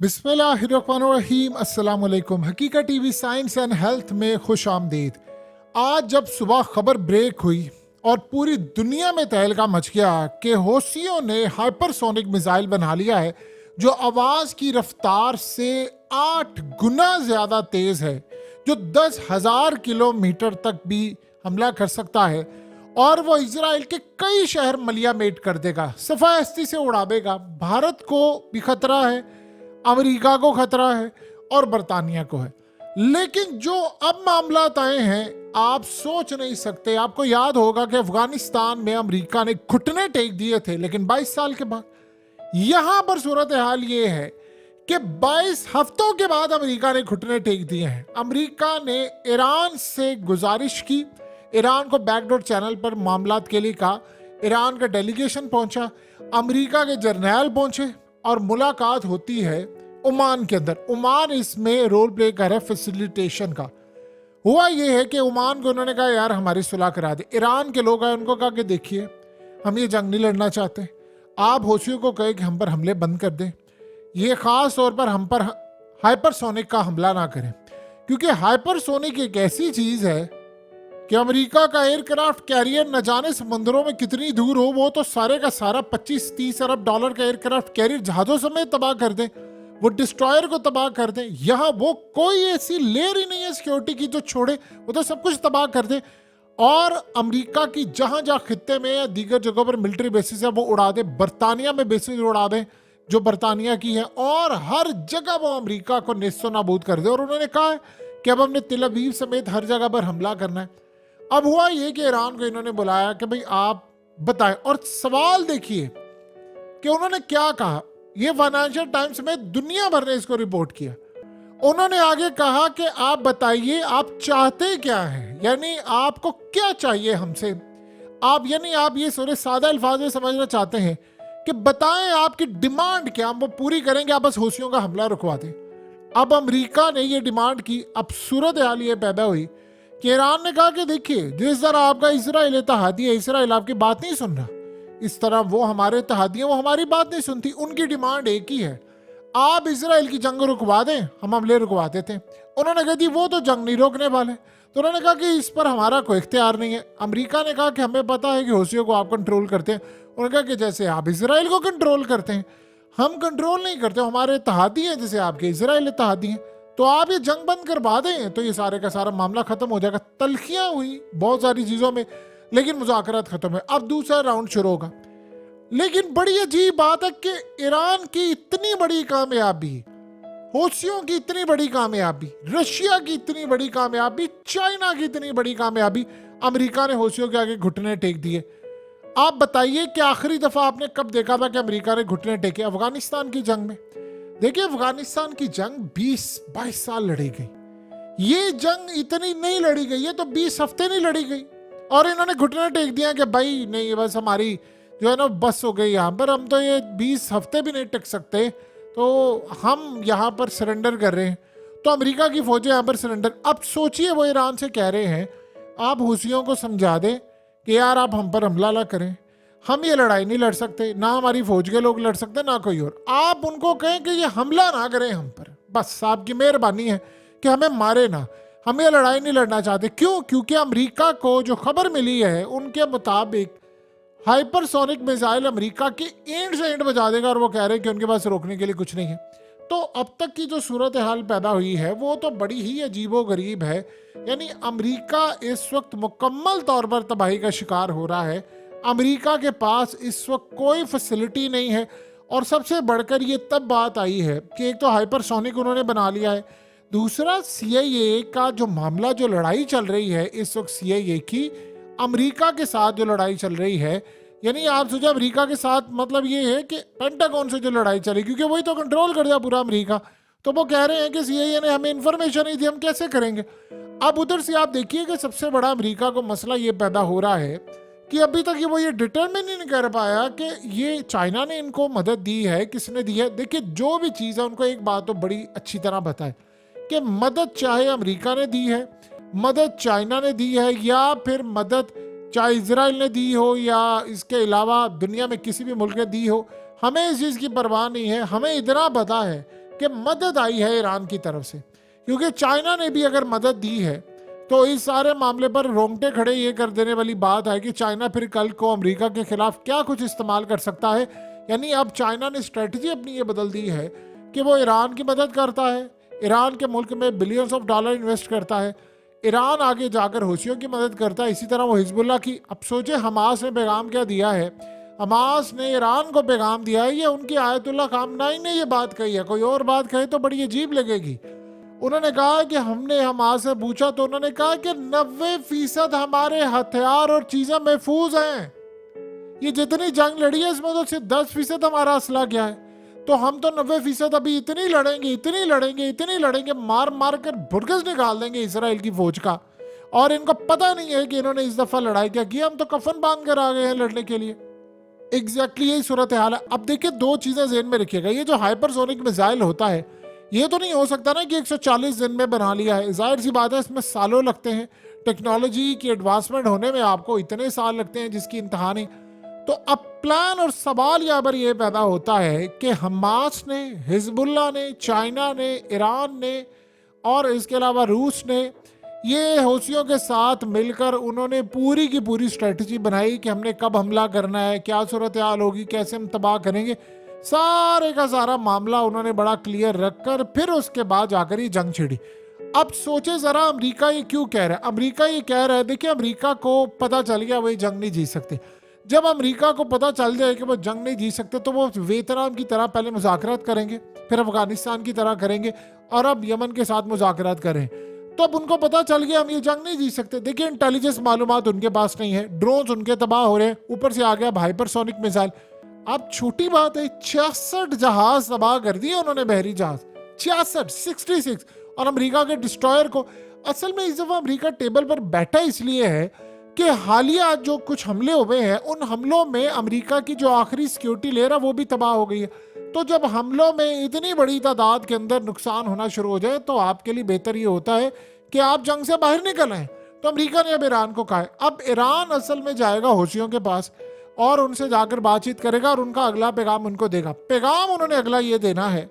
बिस्मिल्लाहिर्रहमानिर्रहीम। अस्सलाम वालेकुम। हकीकत टीवी साइंस एंड हेल्थ में खुश आमदीद। आज जब सुबह खबर ब्रेक हुई और पूरी दुनिया में तहलका मच गया कि हौसियों ने हाइपरसोनिक मिसाइल बना लिया है जो आवाज़ की रफ्तार से 8 गुना ज़्यादा तेज़ है, जो 10,000 किलोमीटर तक भी हमला कर सकता है और वो इजराइल के कई शहर मलियामेट कर देगा, सफ़ाहस्ती से उड़ा देगा। भारत को भी खतरा है, अमेरिका को खतरा है और बरतानिया को है। लेकिन जो अब मामला आए हैं आप सोच नहीं सकते। आपको याद होगा कि अफगानिस्तान में अमेरिका ने घुटने टेक दिए थे, लेकिन 22 साल के बाद यहां पर सूरत हाल ये है कि 22 हफ्तों के बाद अमेरिका ने घुटने टेक दिए हैं। अमेरिका ने ईरान से गुजारिश की, ईरान को बैकडोर चैनल पर मामलात के लिए कहा। ईरान का डेलीगेशन पहुंचा, अमेरिका के जर्नैल पहुंचे और मुलाकात होती है ओमान के अंदर। ओमान इसमें रोल प्ले कर रहा है फैसिलिटेशन का। हुआ ये है कि ओमान को उन्होंने कहा यार हमारी सुलह करा दे। ईरान के लोग आए, उनको कहा कि देखिए हम ये जंग नहीं लड़ना चाहते, आप हौसियों को कहे कि हम पर हमले बंद कर दें, ये खास तौर पर हम पर हाइपरसोनिक का हमला ना करें, क्योंकि हाइपरसोनिक एक ऐसी चीज है कि अमेरिका का एयरक्राफ्ट कैरियर न जाने समुद्रों में कितनी दूर हो, वो तो सारे का सारा 25-30 अरब डॉलर का एयरक्राफ्ट कैरियर जहाजों समेत तबाह कर दे, वो डिस्ट्रॉयर को तबाह कर दे। यहाँ वो कोई ऐसी लेयर ही नहीं है सिक्योरिटी की जो छोड़े, वो तो सब कुछ तबाह कर दे। और अमेरिका की जहां जहां खित्ते में या दीगर जगहों पर मिलिट्री बेसिस है वो उड़ा दे, बरतानिया में बेसिस उड़ा दे जो बरतानिया की है, और हर जगह वो अमेरिका को नेस्तो नाबूद कर दे। और उन्होंने कहा है कि अब हमने तिल अवीव समेत हर जगह पर हमला करना है। अब हुआ ये कि ईरान को इन्होंने बुलाया कि भाई आप बताएं, और सवाल देखिए कि उन्होंने क्या कहा। ये फाइनेंशियल टाइम्स में दुनिया भर ने इसको रिपोर्ट किया। उन्होंने आगे कहा कि आप बताइए आप चाहते क्या हैं, यानी आपको क्या चाहिए हमसे। आप यानी आप ये थोड़े सादा अल्फाज में समझना चाहते हैं कि बताएं आपकी डिमांड क्या, हम वो पूरी करेंगे, आप बस हौसियों का हमला रुकवा दें। अब अमेरिका ने ये डिमांड की। अब सूरत हाल ये पैदा हुई कि ईरान ने कहा कि देखिए जिस तरह आपका इसराइल इत्तेहादी है, इसराइल आपकी बात नहीं सुन रहा, इस तरह वो हमारे इत्तेहादी हैं, वो हमारी बात नहीं सुनती। उनकी डिमांड एक ही है, आप इसराइल की जंग रुकवा दें, हम हमले रुकवा देते हैं। उन्होंने कहा जी वो तो जंग नहीं रोकने वाले। तो उन्होंने कहा कि इस पर हमारा कोई इख्तियार नहीं है। अमेरिका ने कहा कि हमें पता है कि हौसियों को आप कंट्रोल करते हैं। उन्होंने कहा कि जैसे आप इसराइल को कंट्रोल करते हैं हम कंट्रोल नहीं करते, हमारे इत्तेहादी हैं जैसे आपके इसराइल इत्तेहादी हैं, तो आप ये जंग बंद करवा दें तो ये सारे का सारा मामला खत्म हो जाएगा। तलखियां हुई बहुत सारी चीजों में, लेकिन मुज़ाकरात खत्म है। अब दूसरा राउंड शुरू होगा। लेकिन बड़ी अजीब बात है कि ईरान की इतनी बड़ी कामयाबी, हौसियों की इतनी बड़ी कामयाबी, रशिया की इतनी बड़ी कामयाबी, चाइना की इतनी बड़ी कामयाबी, अमेरिका ने हौसियों के आगे घुटने टेक दिए। आप बताइए कि आखिरी दफा आपने कब देखा था कि अमेरिका ने घुटने टेके? अफगानिस्तान की जंग में। देखिए अफगानिस्तान की जंग 20-22 साल लड़ी गई, ये जंग इतनी नहीं लड़ी गई, ये तो 20 हफ्ते नहीं लड़ी गई, और इन्होंने घुटने टेक दिया कि भाई नहीं बस हमारी जो है ना बस हो गई यहाँ पर, हम तो ये 20 हफ्ते भी नहीं टिक सकते, तो हम यहाँ पर सरेंडर कर रहे हैं। तो अमेरिका की फौजें यहाँ पर सरेंडर। अब सोचिए वो ईरान से कह रहे हैं आप हूसियों को समझा दें कि यार आप हम पर हमला ना करें, हम ये लड़ाई नहीं लड़ सकते, ना हमारी फौज के लोग लड़ सकते ना कोई और। आप उनको कहें कि ये हमला ना करें हम पर, बस आपकी मेहरबानी है कि हमें मारे ना, हम ये लड़ाई नहीं लड़ना चाहते। क्यों? क्योंकि अमेरिका को जो खबर मिली है उनके मुताबिक हाइपरसोनिक मिसाइल अमेरिका की एंड से एंड बजा देगा, और वो कह रहे हैं कि उनके पास रोकने के लिए कुछ नहीं है। तो अब तक की जो सूरत हाल पैदा हुई है वो तो बड़ी ही अजीबो गरीब है। यानी अमेरिका इस वक्त मुकम्मल तौर पर तबाही का शिकार हो रहा है। अमेरिका के पास इस वक्त कोई फैसिलिटी नहीं है, और सबसे बढ़कर ये तब बात आई है कि एक तो हाइपरसोनिक उन्होंने बना लिया है, दूसरा CIA का जो मामला, जो लड़ाई चल रही है इस वक्त CIA की अमेरिका के साथ जो लड़ाई चल रही है, यानी आप सोचिए अमेरिका के साथ मतलब ये है कि पेंटागन से जो लड़ाई चली, क्योंकि वही तो कंट्रोल कर दिया पूरा अमेरिका, तो वो कह रहे हैं कि CIA ने हमें इंफॉर्मेशन नहीं दी, हम कैसे करेंगे। अब उधर से आप देखिए कि सबसे बड़ा अमेरिका को मसला ये पैदा हो रहा है कि अभी तक वो ये डिटरमिन ही नहीं कर पाया कि ये चाइना ने इनको मदद दी है, किसने दी है। देखिए जो भी चीज़ है उनको एक बात तो बड़ी अच्छी तरह बताए कि मदद चाहे अमेरिका ने दी है, मदद चाइना ने दी है, या फिर मदद चाहे इजराइल ने दी हो या इसके अलावा दुनिया में किसी भी मुल्क ने दी हो, हमें इस चीज़ की परवाह नहीं है। हमें इतना पता है कि मदद आई है ईरान की तरफ से, क्योंकि चाइना ने भी अगर मदद दी है तो इस सारे मामले पर रोंगटे खड़े ये कर देने वाली बात है कि चाइना फिर कल को अमेरिका के खिलाफ क्या कुछ इस्तेमाल कर सकता है। यानी अब चाइना ने स्ट्रेटजी अपनी ये बदल दी है कि वो ईरान की मदद करता है, ईरान के मुल्क में बिलियंस ऑफ डॉलर इन्वेस्ट करता है, ईरान आगे जाकर हूसियों की मदद करता है, इसी तरह वो हिजबुल्लाह की। अब सोचे हमास ने पैगाम क्या दिया है, हमास ने ईरान को पैगाम दिया है, ये उनकी आयतुल्लाह खामनाई ने ये बात कही है, कोई और बात कहे तो बड़ी अजीब लगेगी। उन्होंने कहा कि हमने हमास से पूछा तो उन्होंने कहा कि 90% हमारे हथियार और चीजें महफूज हैं, ये जितनी जंग लड़ी है इसमें तो सिर्फ 10% हमारा असला गया है, तो हम तो 90% अभी इतनी लड़ेंगे, इतनी लड़ेंगे, इतनी लड़ेंगे, मार मार कर भुरकस निकाल देंगे इसराइल की फौज का। और इनको पता नहीं है कि इन्होंने इस दफा लड़ाई क्या की, हम तो कफन बांध कर आ गए हैं लड़ने के लिए। एग्जैक्टली यही सूरत हाल है। अब देखिए दो चीजें जेहन में रखिएगा, ये जो हाइपरसोनिक मिसाइल होता है ये तो नहीं हो सकता ना कि 140 दिन में बना लिया है, जाहिर सी बात है इसमें सालों लगते हैं, टेक्नोलॉजी की एडवांसमेंट होने में आपको इतने साल लगते हैं जिसकी इंतहा नहीं। तो अब प्लान और सवाल यहाँ पर यह पैदा होता है कि हमास ने, हिजबुल्लाह ने, चाइना ने, ईरान ने और इसके अलावा रूस ने, ये हौसियों के साथ मिलकर उन्होंने पूरी की पूरी स्ट्रेटजी बनाई कि हमने कब हमला करना है, क्या सूरत हाल होगी, कैसे हम तबाह करेंगे, सारे का सारा मामला उन्होंने बड़ा क्लियर रखकर फिर उसके बाद जाकर ये जंग छिड़ी। अब सोचे जरा अमेरिका ये क्यों कह रहा है, अमेरिका ये कह रहा है, देखिए अमेरिका को पता चल गया वही जंग नहीं जीत सकते। जब अमेरिका को पता चल जाए कि वो जंग नहीं जीत सकते तो वो वियतनाम की तरह पहले मुज़ाकरात करेंगे, फिर अफगानिस्तान की तरह करेंगे और अब यमन के साथ मुज़ाकरात करें। तो अब उनको पता चल गया हम ये जंग नहीं जीत सकते। देखिए इंटेलिजेंस मालूमात उनके पास नहीं है, ड्रोन्स उनके तबाह हो रहे हैं, ऊपर से आ गया हाइपरसोनिक मिसाइल। अब छोटी बात है 66 जहाज तबाह कर दिए उन्होंने, बहरी जहाज 66 और अमेरिका के डिस्ट्रॉयर को। असल में इस दफा अमेरिका टेबल पर बैठा इसलिए है कि हालिया जो कुछ हमले हुए हैं उन हमलों में अमेरिका की जो आखिरी सिक्योरिटी लेयर है वो भी तबाह हो गई है। तो जब हमलों में इतनी बड़ी तादाद के अंदर नुकसान होना शुरू हो जाए तो आपके लिए बेहतर ये होता है कि आप जंग से बाहर निकल आए। तो अमेरिका ने अब ईरान को कहा है, अब ईरान असल में जाएगा हौसियों के पास और उनसे जाकर बातचीत करेगा और उनका अगला पैगाम उनको देगा। पैगाम उन्होंने अगला ये देना है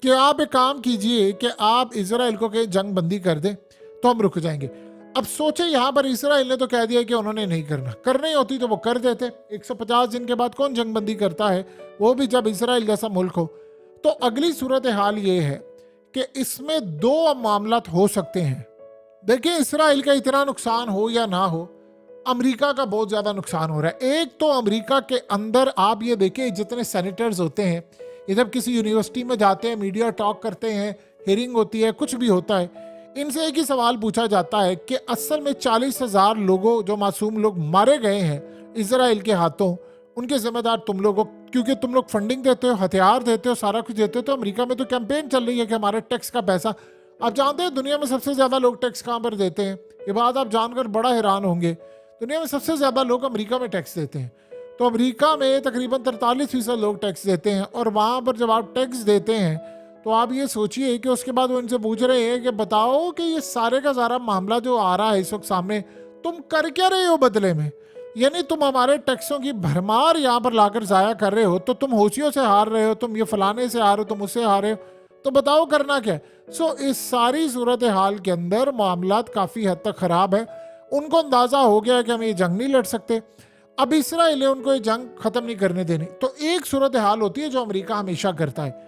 कि आप एक काम कीजिए कि आप इजराइल को के जंग बंदी कर दें तो हम रुक जाएंगे। अब सोचे यहाँ पर इसराइल ने तो कह दिया कि उन्होंने नहीं करना, करनी होती तो वो कर देते। 150 दिन के बाद कौन जंग बंदी करता है, वो भी जब इसराइल जैसा मुल्क हो। तो अगली सूरत हाल ये है कि इसमें दो मामला हो सकते हैं। देखिए इसराइल का इतना नुकसान हो या ना हो, अमेरिका का बहुत ज्यादा नुकसान हो रहा है। एक तो अमेरिका के अंदर आप ये देखिए जितने सेनेटर्स होते हैं, इधर किसी यूनिवर्सिटी में जाते हैं, मीडिया टॉक करते हैं, हियरिंग होती है, कुछ भी होता है, इनसे एक ही सवाल पूछा जाता है कि असल में 40,000 लोगों जो मासूम लोग मारे गए हैं इजराइल के हाथों, उनके जिम्मेदार तुम लोगों, क्योंकि तुम लोग फंडिंग देते हो, हथियार देते हो, सारा कुछ देते हो। तो अमेरिका में तो कैंपेन चल रही है कि हमारे टैक्स का पैसा, आप जानते हैं दुनिया में सबसे ज्यादा लोग टैक्स कहाँ पर देते हैं, ये बात आप जानकर बड़ा हैरान होंगे। दुनिया में सबसे ज्यादा लोग अमेरिका में टैक्स देते हैं। तो अमेरिका में तकरीबन 43% लोग टैक्स देते हैं और वहाँ पर जब आप टैक्स देते हैं तो आप ये सोचिए कि उसके बाद वो इनसे पूछ रहे हैं कि बताओ कि ये सारे का सारा मामला जो आ रहा है इस वक्त सामने, तुम कर क्या रहे हो बदले में, यानी तुम हमारे टैक्सों की भरमार यहाँ पर लाकर जाया कर रहे हो, तो तुम हौसियों से हार रहे हो, तुम ये फलाने से हार रहे हो, तुम उससे हार रहे हो, तो बताओ करना क्या। सो इस सारी सूरत हाल के अंदर मामला काफ़ी हद तक ख़राब है। उनको अंदाज़ा हो गया कि हम ये जंग नहीं लड़ सकते। अब इसराइल ने उनको ये जंग ख़त्म नहीं करने देनी। तो एक सूरत हाल होती है जो अमेरिका हमेशा करता है।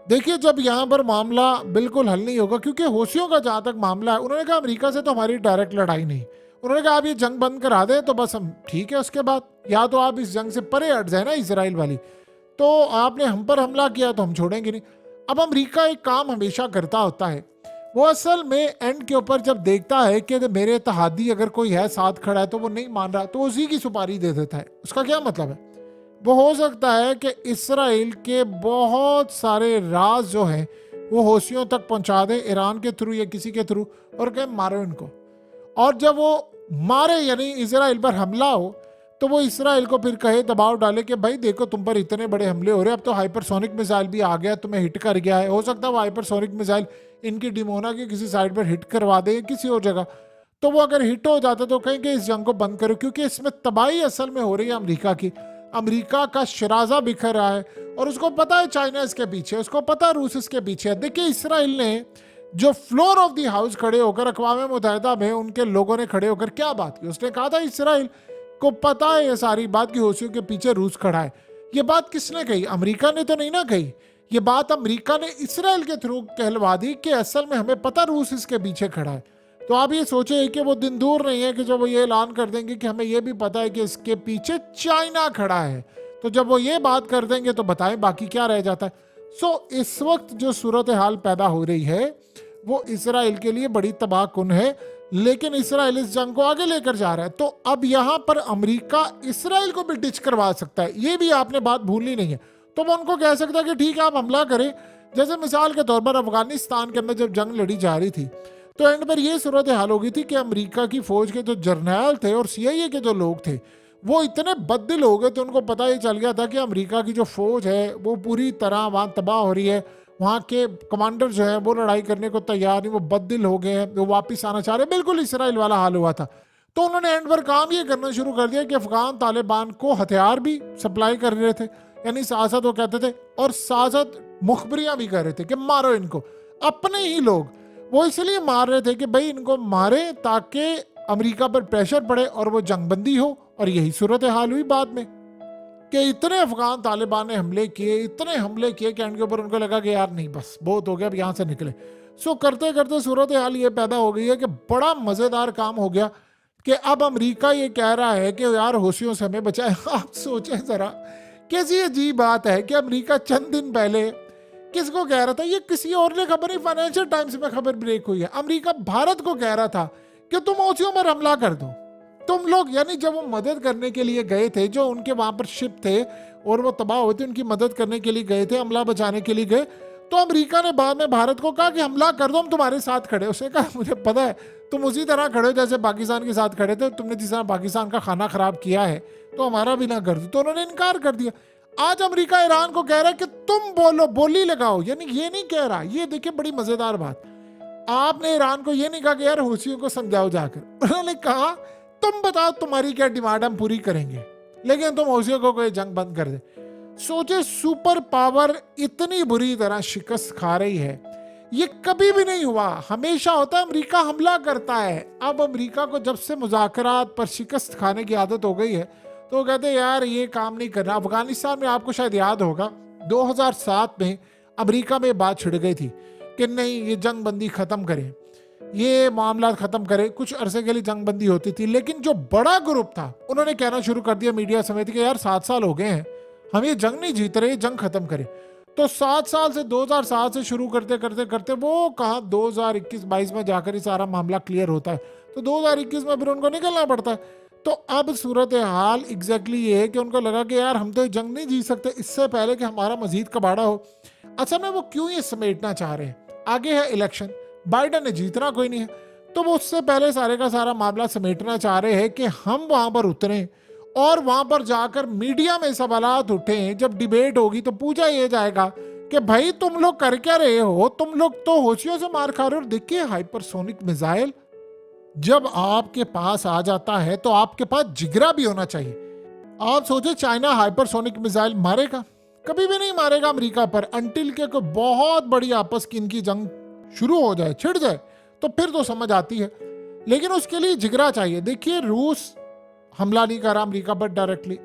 देखिए जब यहाँ पर मामला बिल्कुल हल नहीं होगा, क्योंकि हौसियों का जहाँ तक मामला है, उन्होंने कहा अमेरिका से तो हमारी डायरेक्ट लड़ाई नहीं, उन्होंने कहा आप ये जंग बंद करा दें तो बस हम ठीक है, उसके बाद या तो आप इस जंग से परे हट जाए ना इसराइल वाली, तो आपने हम पर हमला किया तो हम छोड़ेंगे नहीं। अब अमेरिका एक काम हमेशा करता होता है, वो असल में एंड के ऊपर जब देखता है कि मेरे इत्तेहादी अगर कोई है साथ खड़ा है तो वो नहीं मान रहा, तो उसी की सुपारी दे देता है। उसका क्या मतलब है, वो हो सकता है कि इसराइल के बहुत सारे राज जो हैं वो हौसियों तक पहुंचा दे ईरान के थ्रू या किसी के थ्रू, और कहे मारो इनको। और जब वो मारे यानी इसराइल पर हमला हो तो वो इसराइल को फिर कहे, दबाव डाले कि भाई देखो तुम पर इतने बड़े हमले हो रहे हैं, अब तो हाइपरसोनिक मिसाइल भी आ गया, तुम्हें हिट कर गया है। हो सकता है वो हाइपरसोनिक मिसाइल इनकी डिमोना की किसी साइड पर हिट करवा दे किसी और जगह, तो वो अगर हिट हो जाता तो कहेंगे इस जंग को बंद करो, क्योंकि इसमें तबाही असल में हो रही है अमेरिका की। अमेरिका का शराजा बिखर रहा है और उसको पता है चाइना इसके पीछे, उसको पता है रूस इसके पीछे है। देखिए इसराइल ने जो फ्लोर ऑफ द हाउस खड़े होकर अक़वाम मुत्तहिदा में उनके लोगों ने खड़े होकर क्या बात की, उसने कहा था इसराइल को पता है ये सारी बात की हौसियों के पीछे रूस खड़ा है। ये बात किसने कही? अमेरिका ने तो नहीं ना कही, ये बात अमेरिका ने इसराइल के थ्रू कहलवा दी कि असल में हमें पता रूस इसके पीछे खड़ा है। तो आप ये सोचे कि वो दिन दूर नहीं है कि जब वो ये ऐलान कर देंगे कि हमें ये भी पता है कि इसके पीछे चाइना खड़ा है। तो जब वो ये बात कर देंगे तो बताएं बाकी क्या रह जाता है। इस वक्त जो सूरत हाल पैदा हो रही है वो इसराइल के लिए बड़ी तबाहकुन है, लेकिन इसराइल इस जंग को आगे लेकर जा रहा है। तो अब यहां पर अमेरिका इसराइल को भी डिच करवा सकता है, ये भी आपने बात भूलनी नहीं है। तो वो उनको कह सकता है कि ठीक है आप हमला करें। जैसे मिसाल के तौर पर अफगानिस्तान के अंदर जब जंग लड़ी जा रही थी तो एंड पर यह सूरत हाल हो गई थी कि अमेरिका की फौज के जो जर्नैल थे और CIA के जो लोग थे वो इतने बददिल हो गए थे, उनको पता ही चल गया था कि अमेरिका की जो फौज है वो पूरी तरह वहाँ तबाह हो रही है, वहाँ के कमांडर जो है वो लड़ाई करने को तैयार नहीं, वो बददिल हो गए हैं, वो वापस आना चाह रहे हैं। बिल्कुल इसराइल वाला हाल हुआ था। तो उन्होंने एंड पर काम ये करना शुरू कर दिया कि अफगान तालिबान को हथियार भी सप्लाई कर रहे थे, यानी साथ साथ वो कहते थे और साथ साथ मुखबरियां भी कर रहे थे कि मारो इनको। अपने ही लोग वो इसलिए मार रहे थे कि भाई इनको मारे ताकि अमेरिका पर प्रेशर पड़े और वो जंगबंदी हो। और यही सूरत हाल हुई बाद में कि इतने अफगान तालिबान ने हमले किए, इतने हमले किए कि एंड के ऊपर उनको लगा कि यार नहीं बस बहुत हो गया, अब यहाँ से निकले। करते करते सूरत हाल ये पैदा हो गई है कि बड़ा मज़ेदार काम हो गया कि अब अमेरिका ये कह रहा है कि यार हौसियों से हमें बचाए। आप सोचें ज़रा कैसी अजीब बात है कि अमेरिका चंद दिन पहले किसको कह रहा था, ये किसी और ने खबर नहीं, फाइनेंशियल टाइम्स में खबर ब्रेक हुई है, अमेरिका भारत को कह रहा था कि तुम हौसियों पर हमला कर दो तुम लोग। यानी जब वो मदद करने के लिए गए थे, जो उनके वहां पर शिप थे और वो तबाह हुए थे, उनकी मदद करने के लिए गए थे, हमला बचाने के लिए गए, तो अमेरिका ने बाद में भारत को कहा कि हमला कर दो, हम तुम्हारे साथ खड़े। उसने कहा मुझे पता है तुम उसी तरह खड़े हो जैसे पाकिस्तान के साथ खड़े थे, तुमने जिस तरह पाकिस्तान का खाना खराब किया है तो हमारा भी ना कर दो। तो उन्होंने इनकार कर दिया। आज अमेरिका ईरान को कह रहा है कि तुम बोलो, बोली लगाओ, यानी ये नहीं कह रहा। ये देखिए बड़ी मजेदार बात, आपने ईरान को ये नहीं कहा कि यार हौसियों को समझाओ जाकर, उन्होंने कहा तुम बताओ तुम्हारी क्या डिमांड, हम पूरी करेंगे, लेकिन तुम हौसियों को कोई जंग बंद कर दे। सोचे सुपर पावर इतनी बुरी तरह शिकस्त खा रही है, ये कभी भी नहीं हुआ, हमेशा होता है अमेरिका हमला करता है। अब अमेरिका को जब से मुज़ाकरात पर शिकस्त खाने की आदत हो गई है तो वो कहते हैं यार ये काम नहीं करना। अफगानिस्तान में आपको शायद याद होगा 2007 में अमेरिका में बात छिड़ गई थी कि नहीं ये जंग बंदी ख़त्म करें, ये मामला ख़त्म करें। कुछ अरसे के लिए जंग बंदी होती थी, लेकिन जो बड़ा ग्रुप था उन्होंने कहना शुरू कर दिया मीडिया समेत कि यार 7 साल हो गए हैं, हम ये जंग नहीं जीत रहे, जंग ख़त्म करें। तो 7 साल से 2007 से शुरू करते करते करते वो कहा 2021-22 में जाकर ही सारा मामला क्लियर होता है, तो 2021 में फिर उनको निकलना पड़ता है। तो अब सूरत हाल एग्जैक्टली ये है कि उनको लगा कि यार हम तो जंग नहीं जीत सकते इससे पहले कि हमारा मजीद कबाड़ा हो। अच्छा में वो क्यों ये समेटना चाह रहे हैं, आगे है इलेक्शन, बाइडन ने जीतना कोई नहीं है, तो वो उससे पहले सारे का सारा मामला समेटना चाह रहे हैं कि हम वहां पर उतरें और वहां पर जाकर मीडिया में सवालात उठे, जब डिबेट होगी तो पूछा ये जाएगा कि भाई तुम लोग कर क्या रहे हो, तुम लोग तो हौसियों से मार खा रहे हो। देखिए हाइपरसोनिक मिसाइल जब आपके पास आ जाता है तो आपके पास जिगरा भी होना चाहिए। आप सोचे चाइना हाइपरसोनिक मिसाइल मारेगा? कभी भी नहीं मारेगा अमेरिका पर, अंटिल के कोई बहुत बड़ी आपस की इनकी जंग शुरू हो जाए, छिड़ जाए, तो फिर तो समझ आती है, लेकिन उसके लिए जिगरा चाहिए। देखिए रूस हमला नहीं कर रहा अमेरिका पर डायरेक्टली,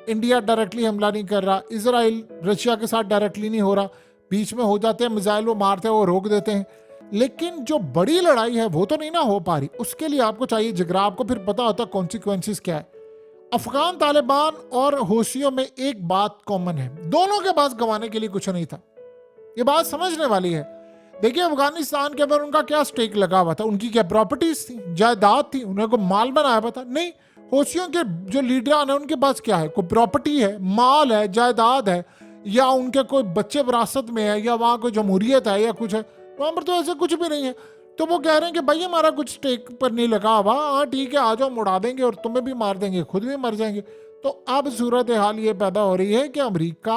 इंडिया डायरेक्टली हमला नहीं कर रहा, इजराइल रशिया के साथ डायरेक्टली नहीं हो रहा, बीच में हो जाते हैं मिसाइल, वो मारते हैं, वो रोक देते हैं, लेकिन जो बड़ी लड़ाई है वो तो नहीं ना हो पा रही। उसके लिए आपको चाहिए जिगरा, आपको फिर पता होता है कॉन्सिक्वेंसेस क्या है। अफगान तालिबान और हौसियों में एक बात कॉमन है, दोनों के पास गंवाने के लिए कुछ नहीं था, ये बात समझने वाली है। देखिए अफगानिस्तान के अंदर उनका क्या स्टेक लगा हुआ था, उनकी क्या प्रॉपर्टीज थी, जायदाद थी, उन्हें को माल बनाया हुआ था? नहीं। हौसियों के जो लीडरान है उनके पास क्या है, कोई प्रॉपर्टी है, माल है, जायदाद है, या उनके कोई बच्चे विरासत में है, या वहाँ कोई जमहूरियत है या कुछ है? वहाँ पर तो ऐसा कुछ भी नहीं है। तो वो कह रहे हैं कि भाई हमारा कुछ स्टेक पर नहीं लगा हुआ, हाँ ठीक है आ जाओ, मुड़ा देंगे और तुम्हें भी मार देंगे, खुद भी मर जाएंगे। तो अब सूरत हाल ये पैदा हो रही है कि अमेरिका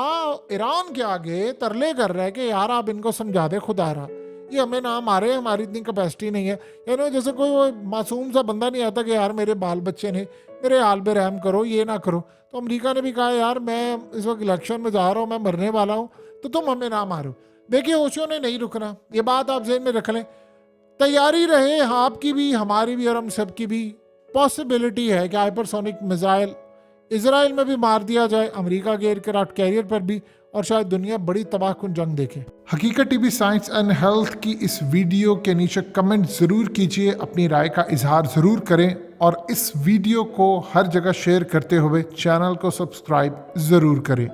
ईरान के आगे तरले कर रहा है कि यार आप इनको समझा दे खुदा रहा, ये हमें ना मारे, हमारी इतनी कैपेसिटी नहीं है। यानी जैसे कोई वो मासूम सा बंदा नहीं आता कि यार मेरे बाल बच्चे ने, मेरे हाल पे रहम करो, ये ना करो। तो अमेरिका ने भी कहा यार मैं इस वक्त इलेक्शन में जा रहा हूँ, मैं मरने वाला हूँ, तो तुम हमें ना मारो। देखिए होशियों ने नहीं रुकना, ये बात आप जहन में रख लें। तैयारी रहे आपकी भी, हमारी भी और हम सब की भी। पॉसिबिलिटी है कि हाइपरसोनिक मिसाइल इसराइल में भी मार दिया जाए, अमेरिका के एयरक्राफ्ट कैरियर पर भी, और शायद दुनिया बड़ी तबाहकुन जंग देखे। हकीकत टीवी साइंस एंड हेल्थ की इस वीडियो के नीचे कमेंट ज़रूर कीजिए, अपनी राय का इजहार ज़रूर करें और इस वीडियो को हर जगह शेयर करते हुए चैनल को सब्सक्राइब ज़रूर करें।